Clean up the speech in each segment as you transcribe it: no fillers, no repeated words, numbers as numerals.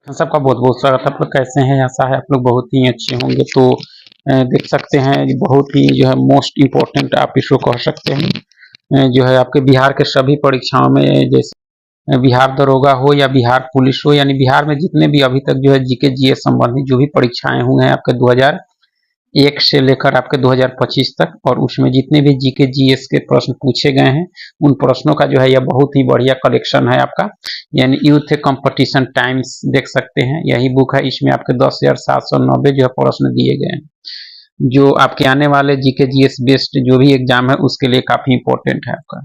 सबका बहुत-बहुत स्वागत है। आप लोग कैसे हैं? आशा है आप लोग बहुत ही अच्छे होंगे। तो देख सकते हैं ये बहुत ही जो है मोस्ट इम्पोर्टेंट आप इसको कह सकते हैं। जो है आपके बिहार के सभी परीक्षाओं में जैसे बिहार दरोगा हो या बिहार पुलिस हो, यानी बिहार में जितने भी अभी तक जो है जीके जीएस संबंधित जो भी परीक्षाएँ हुए हैं आपके 2001 से लेकर आपके 2025 तक, और उसमें जितने भी जीके जीएस के प्रश्न पूछे गए हैं उन प्रश्नों का जो है यह बहुत ही बढ़िया कलेक्शन है आपका, यानी यूथ कंपटीशन टाइम्स देख सकते हैं, यही बुक है। इसमें आपके 10,790 जो है प्रश्न दिए गए हैं जो आपके आने वाले जीके जीएस बेस्ड जो भी एग्जाम है उसके लिए काफी इंपॉर्टेंट है आपका।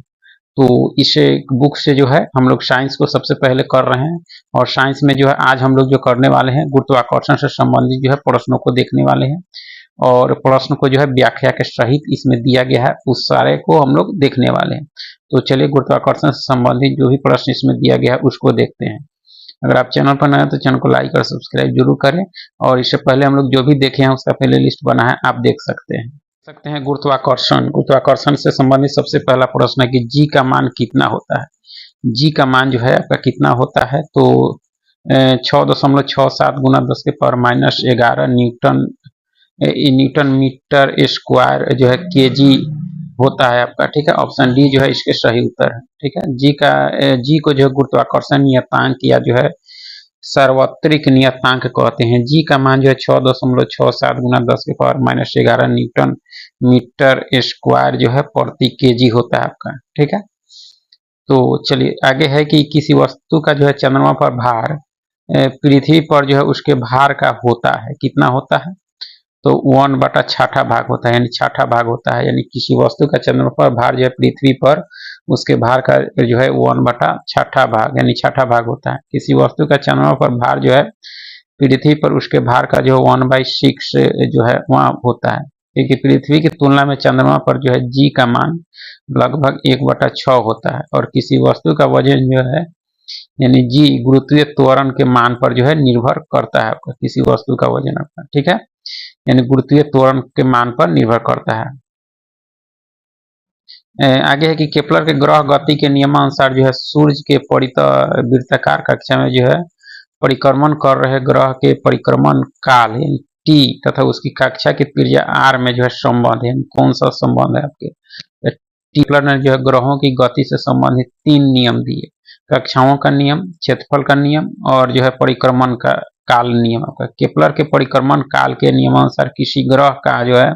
तो इस बुक से जो है हम लोग साइंस को सबसे पहले कर रहे हैं, और साइंस में जो है आज हम लोग जो करने वाले हैं गुरुत्वाकर्षण से संबंधित जो है प्रश्नों को देखने वाले हैं, और प्रश्न को जो है व्याख्या के सहित इसमें दिया गया है उस सारे को हम लोग देखने वाले हैं। तो चलिए गुरुत्वाकर्षण से संबंधित जो भी प्रश्न इसमें दिया गया है उसको देखते हैं। अगर आप चैनल पर नए हैं तो चैनल को लाइक और सब्सक्राइब जरूर करें, और इससे पहले हम लोग जो भी देखे हैं उसका प्ले लिस्ट बना है, आप देख सकते हैं गुरुत्वाकर्षण से संबंधित सबसे पहला प्रश्न है कि जी का मान कितना होता है। जी का मान जो है आपका कितना होता है, तो 6.67 गुना 10 के पावर -11 न्यूटन मीटर स्क्वायर जो है केजी होता है आपका। ठीक है, ऑप्शन डी जो है इसके सही उत्तर है। ठीक है, जी को जो है गुरुत्वाकर्षण नियतांक या जो है सार्वत्रिक नियतांक कहते हैं। जी का मान जो है 6.67 गुना 10 के पावर -11 न्यूटन मीटर स्क्वायर जो है प्रति केजी होता है आपका। ठीक है, तो चलिए आगे है कि किसी वस्तु का जो है चंद्रमा पर भार पृथ्वी पर जो है उसके भार का होता है, कितना होता है, तो 1/6 भाग होता है, यानी 6 भाग होता है। यानी किसी वस्तु का चंद्रमा पर भार जो है पृथ्वी पर उसके भार का जो है 1/6 भाग यानी 6 भाग होता है। किसी वस्तु का चंद्रमा पर भार जो है पृथ्वी पर उसके भार का जो 1/6 जो है वहाँ होता है, क्योंकि पृथ्वी की तुलना में चंद्रमा पर जो है जी का मान लगभग 1/6 होता है, और किसी वस्तु का वजन जो है यानी जी गुरुत्वीय त्वरण के मान पर जो है निर्भर करता है आपका, किसी वस्तु का वजन आपका। ठीक है, यानी गुरुत्वीय त्वरण के मान पर निर्भर करता है। आगे है कि केपलर के ग्रह गति के नियमानुसार जो है सूर्य के वृत्ताकार कक्षा में जो है परिक्रमण कर रहे ग्रह के परिक्रमण काल यानी टी तथा उसकी कक्षा की त्रिज्या आर में जो है संबंध है, कौन सा संबंध है आपके। केपलर ने जो है ग्रहों की गति से संबंधित 3 नियम दिए, कक्षाओं का नियम, क्षेत्रफल का नियम और जो है परिक्रमण का काल नियम आपका। केपलर के परिक्रमण काल के नियमानुसार किसी ग्रह का जो है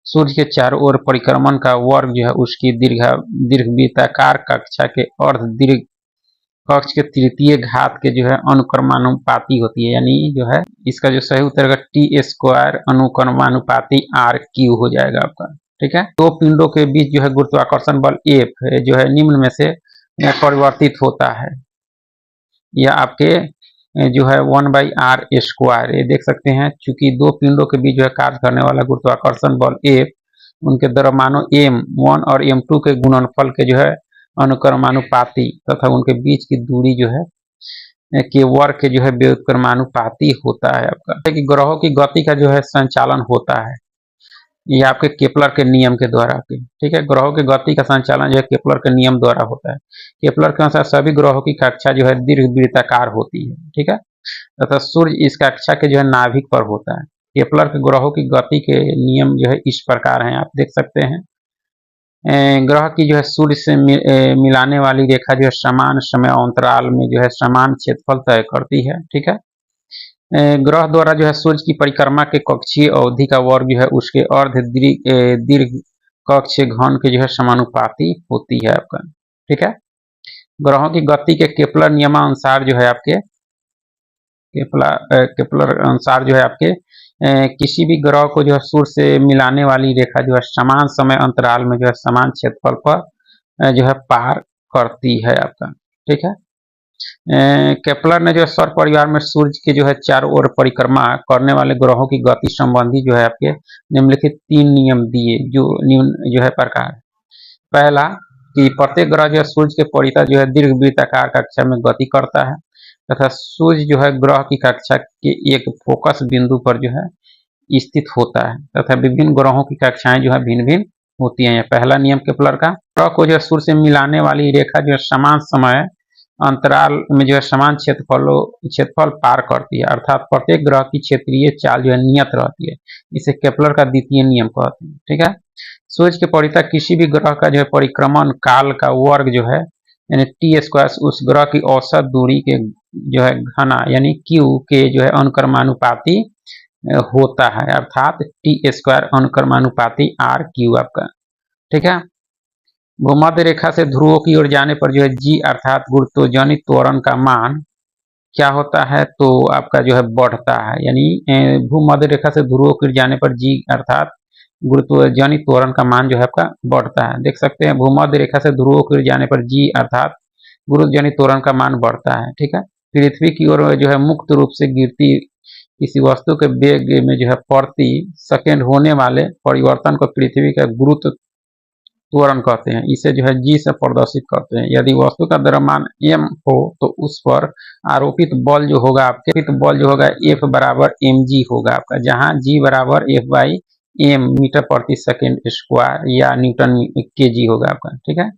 सूर्य के चारों ओर परिक्रमण का वर्ग जो है उसकी दीर्घवृत्ताकार कक्षा के अर्ध दीर्घ कक्ष के तृतीय घात के जो है अनुक्रमानुपाती होती है, यानी जो है इसका जो सही उत्तर है T² अनुक्रमानुपाती RQ हो जाएगा आपका। ठीक है, दो पिंडों के बीच जो है गुरुत्वाकर्षण बल F जो है निम्न में से परिवर्तित होता है, या आपके जो है 1/r²। ये देख सकते हैं चूंकि दो पिंडों के बीच जो है कार्य करने वाला गुरुत्वाकर्षण बल F उनके द्रव्यमानों m1 और m2 के गुणनफल के जो है अनुक्रमानुपाती तथा उनके बीच की दूरी जो है के वर्ग के जो है व्युत्क्रमानुपाती होता है आपका। कि ग्रहों की गति का जो है संचालन होता है ये आपके केपलर के नियम के द्वारा। ठीक है, ग्रहों की गति का संचालन जो है केपलर के नियम द्वारा होता है। केपलर के अनुसार सभी ग्रहों की कक्षा जो है दीर्घवृत्ताकार होती है। ठीक है, तथा सूर्य इस कक्षा के जो है नाभिक पर होता है। केपलर के ग्रहों की गति के नियम जो है इस प्रकार हैं, आप देख सकते हैं। ग्रह की जो है सूर्य से मिलाने वाली रेखा जो है समान समय अंतराल में जो है समान क्षेत्रफल तय करती है। ठीक है, ग्रह द्वारा जो है सूर्य की परिक्रमा के कक्षीय अवधि का वर्ग जो है उसके अर्ध दीर्घ कक्षीय घन के जो है समानुपाती होती है आपका। ठीक है, ग्रहों की गति के केपलर नियमानुसार जो है आपके केपलर अनुसार जो है आपके किसी भी ग्रह को जो है सूर्य से मिलाने वाली रेखा जो है समान समय अंतराल में जो है समान क्षेत्रफल पर जो है पार करती है आपका। ठीक है, केपलर ने जो है सौर परिवार में सूर्य के जो है चारों ओर परिक्रमा करने वाले ग्रहों की गति संबंधी जो है आपके निम्नलिखित 3 नियम दिए, जो है प्रकार। पहला कि प्रत्येक ग्रह जो है सूर्य के परितः जो है दीर्घवृत्ताकार कक्षा में गति करता है, तथा सूर्य जो है ग्रह की कक्षा के एक फोकस बिंदु पर जो है स्थित होता है, तथा विभिन्न ग्रहों की कक्षाएं जो है भिन्न भिन्न होती हैं। पहला नियम केपलर का। ग्रह को जो है सूर्य से मिलाने वाली रेखा जो है समान समय अंतराल में जो है समान क्षेत्रफल पार करती है, अर्थात प्रत्येक ग्रह की क्षेत्रीय चाल जो है नियत रहती है। इसे केपलर का द्वितीय नियम कहते हैं। ठीक है, सूर्य के परितः किसी भी ग्रह का जो है परिक्रमण काल का वर्ग जो है यानी टी स्क्वायर उस ग्रह की औसत दूरी के जो है घना यानी क्यू के जो है अनुक्रमानुपाती होता है, अर्थात टी स्क्वायर अनुक्रमानुपाती आर क्यू आपका। ठीक है, भूमध्य रेखा से ध्रुवों की ओर जाने पर जो है जी अर्थात गुरुत्वजनित त्वरण का मान क्या होता है, तो आपका जो है बढ़ता है, यानी भूमध्य रेखा से ध्रुवों की ओर जाने पर जी अर्थात गुरुत्वजनित त्वरण का मान जो है आपका बढ़ता है। देख सकते हैं भूमध्य रेखा से ध्रुवों की ओर जाने पर जी अर्थात गुरुत्वजनित त्वरण का मान बढ़ता है। ठीक है, पृथ्वी की ओर जो है मुक्त रूप से गिरती किसी वस्तु के वेग में जो है प्रति सेकेंड होने वाले परिवर्तन को पृथ्वी का गुरुत्व त्वरण कहते हैं। इसे जो है जी से प्रदर्शित करते हैं। यदि वस्तु का द्रव्यमान m हो तो उस पर आरोपित बल जो होगा F बराबर mg होगा आपका, जहां g बराबर F बाई m मीटर प्रति सेकेंड स्क्वायर या न्यूटन के जी होगा आपका। ठीक है,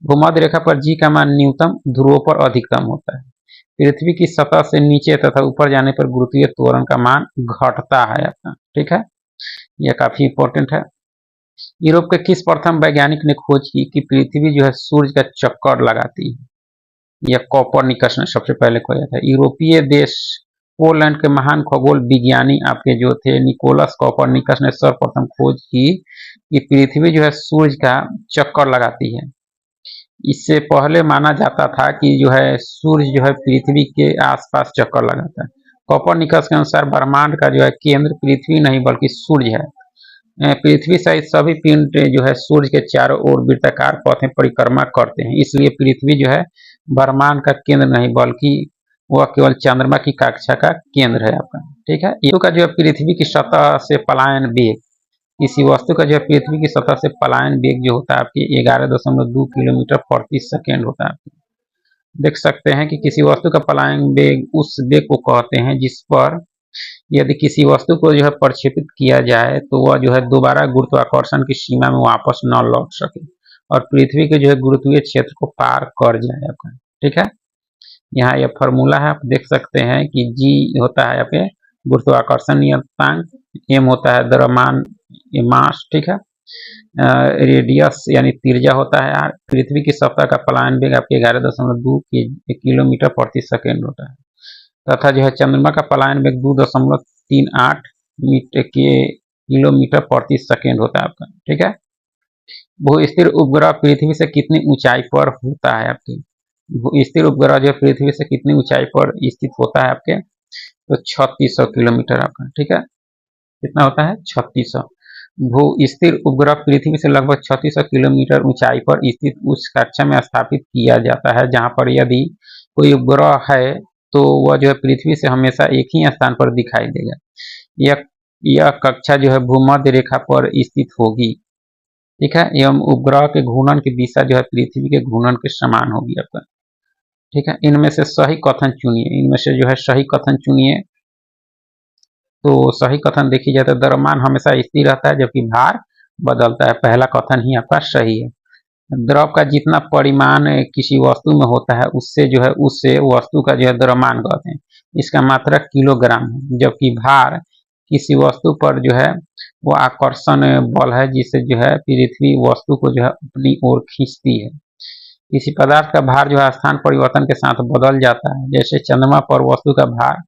भूमध्य रेखा पर g का मान न्यूनतम, ध्रुवों पर अधिकतम होता है। पृथ्वी की सतह से नीचे तथा ऊपर जाने पर गुरुत्वीय त्वरण का मान घटता है आपका। ठीक है, यह काफी इंपॉर्टेंट है। यूरोप के किस प्रथम वैज्ञानिक ने खोज की कि पृथ्वी जो है सूर्य का चक्कर लगाती है? यह कोपरनिकस ने सबसे पहले खोजा था। यूरोपीय देश पोलैंड के महान खगोल विज्ञानी आपके जो थे निकोलस कोपरनिकस ने सर्वप्रथम खोज की कि पृथ्वी जो है सूर्य का चक्कर लगाती है। इससे पहले माना जाता था कि जो है सूर्य जो है पृथ्वी के आसपास चक्कर लगाता है। कोपरनिकस के अनुसार ब्रह्मांड का जो है केंद्र पृथ्वी नहीं बल्कि सूर्य है। पृथ्वी सहित सभी पिंड जो है सूर्य के चारों ओर वृत्ताकार पथ में परिक्रमा करते हैं, इसलिए पृथ्वी जो है ब्रह्मांड का केंद्र नहीं बल्कि वह केवल चंद्रमा की कक्षा का केंद्र है आपका। ठीक है, वस्तु का जो है पृथ्वी की सतह से पलायन वेग, किसी वस्तु का जो है पृथ्वी की सतह से पलायन वेग जो होता है आपकी 11.2 किलोमीटर प्रति सेकेंड होता है। देख सकते हैं कि किसी वस्तु का पलायन वेग उस वेग को कहते हैं जिस पर यदि किसी वस्तु को जो है प्रक्षेपित किया जाए तो वह जो है दोबारा गुरुत्वाकर्षण की सीमा में वापस न लौट सके और पृथ्वी के जो है गुरुत्वीय क्षेत्र को पार कर जाए आपका। ठीक है, यहाँ यह फॉर्मूला है, आप देख सकते हैं कि जी होता है यहाँ पे गुरुत्वाकर्षण नियतांक, एम होता है द्रव्यमान मास, ठीक है, रेडियस यानी त्रिज्या होता है, पृथ्वी की सतह का पलायन वेग आपके 11.2 किलोमीटर प्रति सेकेंड होता है तथा जो है चंद्रमा का पलायन वेग 2.38 किलोमीटर प्रति सेकेंड होता है आपका। ठीक है, भूस्थिर उपग्रह पृथ्वी से कितनी ऊंचाई पर होता है आपके? भूस्थिर उपग्रह जो पृथ्वी से कितनी ऊंचाई पर स्थित होता है आपके? तो 3600 किलोमीटर आपका। ठीक है, कितना होता है? 3600। भूस्थिर उपग्रह पृथ्वी से लगभग 3600 किलोमीटर ऊंचाई पर स्थित उस कक्षा में स्थापित किया जाता है जहां पर यदि कोई उपग्रह है तो वह जो है पृथ्वी से हमेशा एक ही स्थान पर दिखाई देगा। यह कक्षा जो है भूमध्य रेखा पर स्थित होगी। ठीक है, एवं उपग्रह के घूर्णन की दिशा जो है पृथ्वी के घूर्णन के समान होगी आपका। ठीक है, इनमें से सही कथन चुनिए, इनमें से जो है सही कथन चुनिए। तो सही कथन देखी जाए तो द्रव्यमान हमेशा स्थिर रहता है जबकि भार बदलता है, पहला कथन ही आपका सही है। द्रव का जितना परिमाण किसी वस्तु में होता है उससे जो है उससे वस्तु का जो है द्रव्यमान कहते हैं, इसका मात्रक किलोग्राम है, जबकि भार किसी वस्तु पर जो है वो आकर्षण बल है जिससे जो है पृथ्वी वस्तु को जो है अपनी ओर खींचती है। किसी पदार्थ का भार जो है स्थान परिवर्तन के साथ बदल जाता है, जैसे चंद्रमा पर वस्तु का भार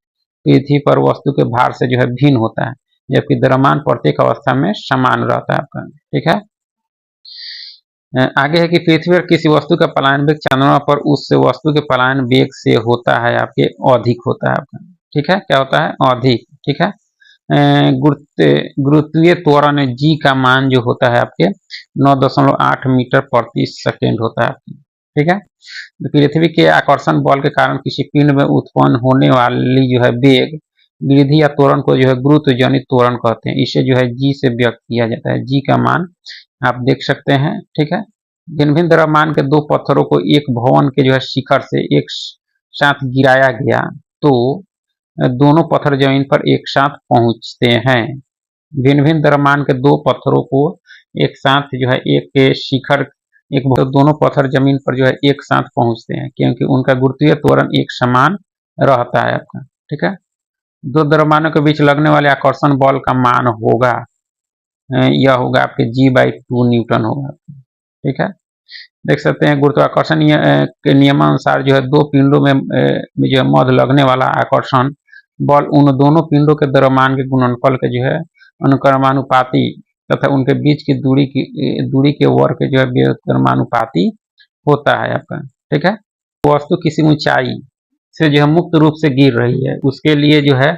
पृथ्वी पर वस्तु के भार से जो है भिन्न होता है, जबकि द्रव्यमान प्रत्येक अवस्था में समान रहता है आपका। ठीक है, आगे है कि पृथ्वी पर किसी वस्तु का पलायन वेग चंद्रमा पर उस वस्तु के पलायन वेग से होता है आपके अधिक होता है आपका। ठीक है, क्या होता है? अधिक। ठीक है, गुरुत्वीय त्वरण जी का मान जो होता है आपके 9.8 मीटर प्रति सेकेंड होता है। ठीक है, पृथ्वी के आकर्षण बल के कारण किसी पिंड में उत्पन्न होने वाली जो है वेग वृद्धि या त्वरण को जो है गुरुत्वजनित त्वरण कहते हैं, इसे जो है जी से व्यक्त किया जाता है। जी का मान आप देख सकते हैं। ठीक है, भिन्न भिन्न द्रव्यमान के दो पत्थरों को एक भवन के जो है शिखर से एक साथ गिराया गया तो दोनों पत्थर जमीन पर एक साथ पहुंचते हैं। भिन्न भिन्न द्रव्यमान के दो पत्थरों को एक साथ जो है एक शिखर तो दोनों पत्थर जमीन पर जो है एक साथ पहुंचते हैं क्योंकि उनका गुरुत्वीय त्वरण एक समान रहता है आपका। ठीक है, दो द्रव्यमानों के बीच लगने वाले आकर्षण बल का मान होगा, यह होगा आपके G/2 न्यूटन होगा। ठीक है, देख सकते हैं गुरुत्वाकर्षण के नियमानुसार जो है दो पिंडों में जो है मध्य लगने वाला आकर्षण बल उन दोनों पिंडों के द्रव्यमान के गुणनफल के जो है अनुक्रमानुपाती तथा उनके बीच की दूरी के वर्ग के जो है व्युत्क्रमानुपाती होता है आपका। ठीक है, वस्तु किसी ऊंचाई से जो है मुक्त रूप से गिर रही है उसके लिए जो है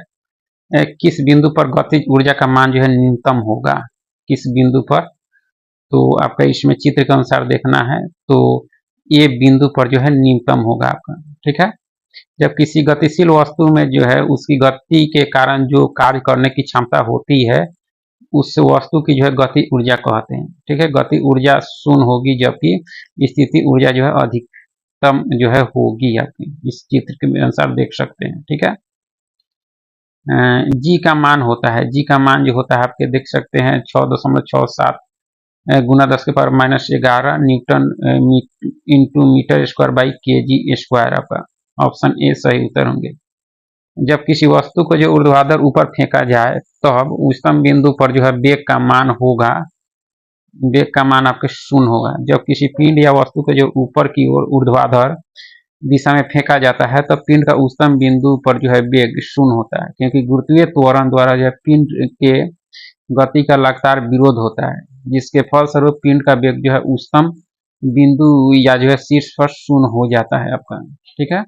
किस बिंदु पर गतिज ऊर्जा का मान जो है न्यूनतम होगा, किस बिंदु पर, तो आपका इसमें चित्र के अनुसार देखना है तो ये बिंदु पर जो है न्यूनतम होगा आपका। ठीक है, जब किसी गतिशील वस्तु में जो है उसकी गति के कारण जो कार्य करने की क्षमता होती है उस वस्तु की जो है गति ऊर्जा कहते हैं। ठीक है, गति ऊर्जा शून्य होगी जबकि स्थिति ऊर्जा जो है अधिकतम जो है होगी आपकी, इस चित्र के अनुसार देख सकते हैं। ठीक है, जी का मान होता है, जी का मान जो होता है आपके देख सकते हैं 6.67 गुना 10⁻⁻11 newton into metre square by KG square आपका ऑप्शन ए सही उत्तर होंगे। जब किसी वस्तु को जो ऊर्ध्वाधर ऊपर फेंका जाए तब उच्चतम बिंदु पर जो है वेग का मान होगा, वेग का मान आपके शून्य होगा। जब किसी पिंड या वस्तु को जो ऊपर की ओर ऊर्ध्वाधर दिशा में फेंका जाता है तब पिंड का उच्चतम बिंदु पर जो है वेग शून्य होता है क्योंकि गुरुत्वीय त्वरण द्वारा जो है पिंड के गति का लगातार विरोध होता है जिसके फलस्वरूप पिंड का वेग जो है उच्चतम बिंदु या जो है शीर्ष पर शून्य हो जाता है आपका। ठीक है,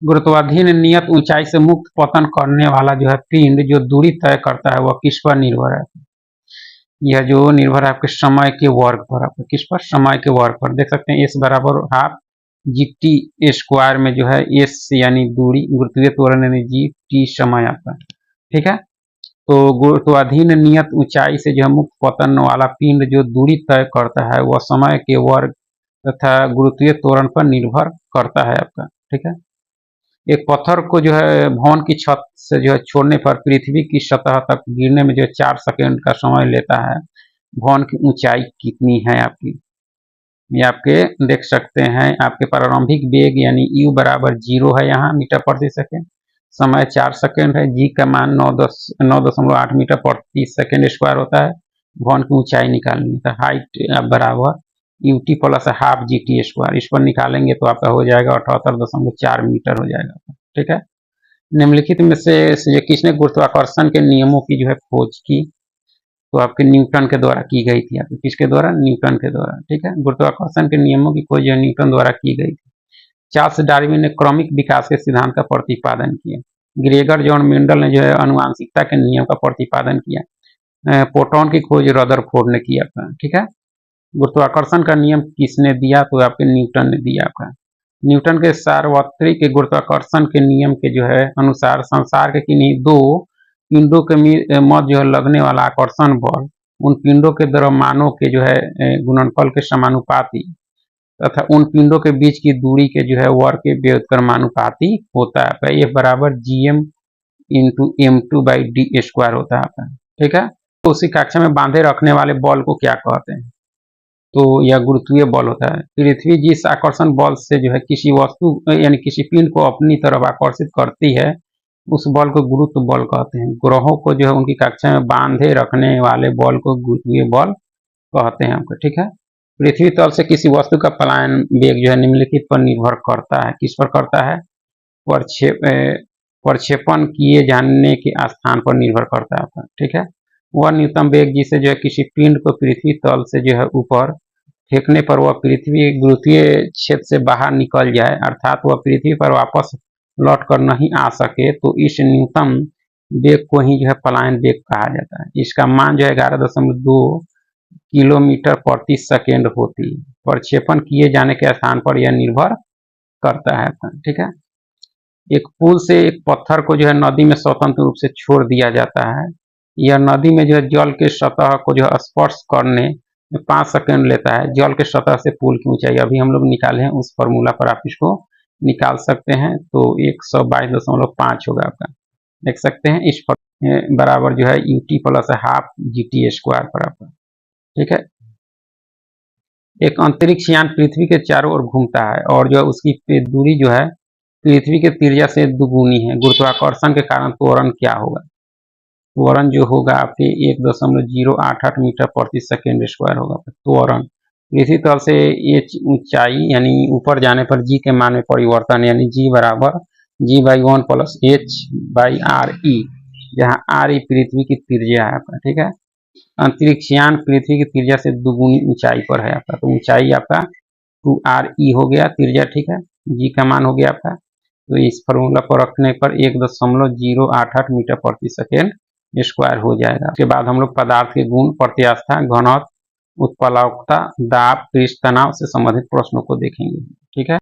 गुरुत्वाधीन नियत ऊंचाई से मुक्त पतन करने वाला जो है पिंड जो दूरी तय करता है वह किस पर निर्भर है, यह जो निर्भर है आपके समय के वर्ग पर, आपका किस पर, समय के वर्ग पर। देख सकते हैं एस बराबर हाफ GT स्क्वायर में जो है एस यानी दूरी, गुरुत्वीय त्वरण यानी GT समय आपका। ठीक है, तो गुरुत्वाधीन नियत ऊंचाई से जो है मुक्त पतन वाला पिंड जो दूरी तय करता है वह समय के वर्ग तथा गुरुत्वीय त्वरण पर निर्भर करता है आपका। ठीक है, एक पत्थर को जो है भवन की छत से जो है छोड़ने पर पृथ्वी की सतह तक गिरने में जो 4 सेकेंड का समय लेता है, भवन की ऊंचाई कितनी है आपकी, ये आपके देख सकते हैं आपके प्रारंभिक वेग यानी u बराबर 0 है यहाँ मीटर प्रति सेकेंड, समय 4 सेकेंड है, जी का मान 9.8 मीटर प्रति सेकेंड स्क्वायर होता है, भवन की ऊंचाई निकालनी है हाइट बराबर UT plus half GT square, इस पर निकालेंगे तो आपका हो जाएगा 78.4 मीटर हो जाएगा। ठीक है, निम्नलिखित में से किसने गुरुत्वाकर्षण के नियमों की जो है खोज की, तो आपके न्यूटन के द्वारा की गई थी, आपके किसके द्वारा, न्यूटन के द्वारा। ठीक है, गुरुत्वाकर्षण के नियमों की खोज जो न्यूटन द्वारा की गई थी। चार्ल्स डार्विन ने क्रमिक विकास के सिद्धांत का प्रतिपादन किया। ग्रेगर जॉन मेंडल ने जो है आनुवंशिकता के नियम का प्रतिपादन किया। प्रोटॉन की खोज रदरफोर्ड ने किया था। ठीक है, गुरुत्वाकर्षण का नियम किसने दिया, तो आपके न्यूटन ने दिया आपका। न्यूटन के सार्वत्रिक गुरुत्वाकर्षण के नियम के जो है अनुसार संसार के किन्हीं दो पिंडों के मध्य जो है लगने वाला आकर्षण बल उन पिंडों के द्रव्यमानों के जो है गुणनफल के समानुपाती तथा उन पिंडों के बीच की दूरी के जो है वर्ग के व्युत्क्रमानुपाती होता है। F बराबर GM इंटू M2/D स्क्वायर होता है आपका। ठीक है, तो उसी कक्षा में बांधे रखने वाले बल को क्या कहते हैं, तो यह गुरुत्वीय बल होता है। पृथ्वी जिस आकर्षण बल से जो है किसी वस्तु यानी किसी पिंड को अपनी तरफ आकर्षित करती है उस बल को गुरुत्व बल कहते हैं। ग्रहों को जो है उनकी कक्षा में बांधे रखने वाले बल को गुरुत्वीय बल कहते हैं आपको। ठीक है, पृथ्वी तल से किसी वस्तु का पलायन वेग जो है निम्नलिखित पर निर्भर करता है, किस पर करता है, प्रक्षेपण किए जाने के स्थान पर निर्भर करता है आपका। ठीक है, वह न्यूनतम वेग जिसे जो है किसी पिंड को पृथ्वी तल से जो है ऊपर फेंकने पर वह पृथ्वी गुरुत्वीय क्षेत्र से बाहर निकल जाए अर्थात वह पृथ्वी पर वापस लौट कर नहीं आ सके तो इस न्यूनतम वेग को ही जो है पलायन वेग कहा जाता है। इसका मान जो है 11.2 किलोमीटर प्रति सेकेंड होती है। प्रक्षेपण किए जाने के स्थान पर यह निर्भर करता है। ठीक है, एक पुल से एक पत्थर को जो है नदी में स्वतंत्र रूप से छोड़ दिया जाता है। यह नदी में जो है जल के सतह को जो है स्पर्श करने में 5 सेकेंड लेता है। जल के सतह से पुल की ऊंचाई अभी हम लोग निकाले हैं, उस फॉर्मूला पर आप इसको निकाल सकते हैं, तो 122.5 होगा आपका। देख सकते हैं इस बराबर जो है UT plus half GT square पर आपका। ठीक है, एक अंतरिक्ष यान पृथ्वी के चारों ओर घूमता है और जो उसकी दूरी जो है पृथ्वी के त्रिज्या से दुगुनी है। गुरुत्वाकर्षण के कारण त्वरण क्या होगा? त्वरण जो होगा आपके 1.088 मीटर प्रति सेकेंड स्क्वायर होगा। त्वरण पृथ्वी तल से ये ऊंचाई यानी ऊपर जाने पर जी के मान में परिवर्तन यानी जी बराबर G/1 प्लस H/RE, जहाँ RE पृथ्वी की त्रिज्या है आपका, ठीक है। अंतरिक्ष यान पृथ्वी की त्रिज्या से दुगुनी ऊंचाई पर है आपका, तो ऊंचाई आपका 2RE हो गया त्रिज्या, ठीक है। जी का मान हो गया आपका, तो इस फॉर्मूला को रखने पर 1.088 मीटर प्रति सेकेंड स्क्वायर हो जाएगा। उसके बाद हम लोग पदार्थ के गुण, प्रत्यास्था, घनत्व, उत्प्लावकता, दाब, पृष्ठ तनाव से संबंधित प्रश्नों को देखेंगे, ठीक है।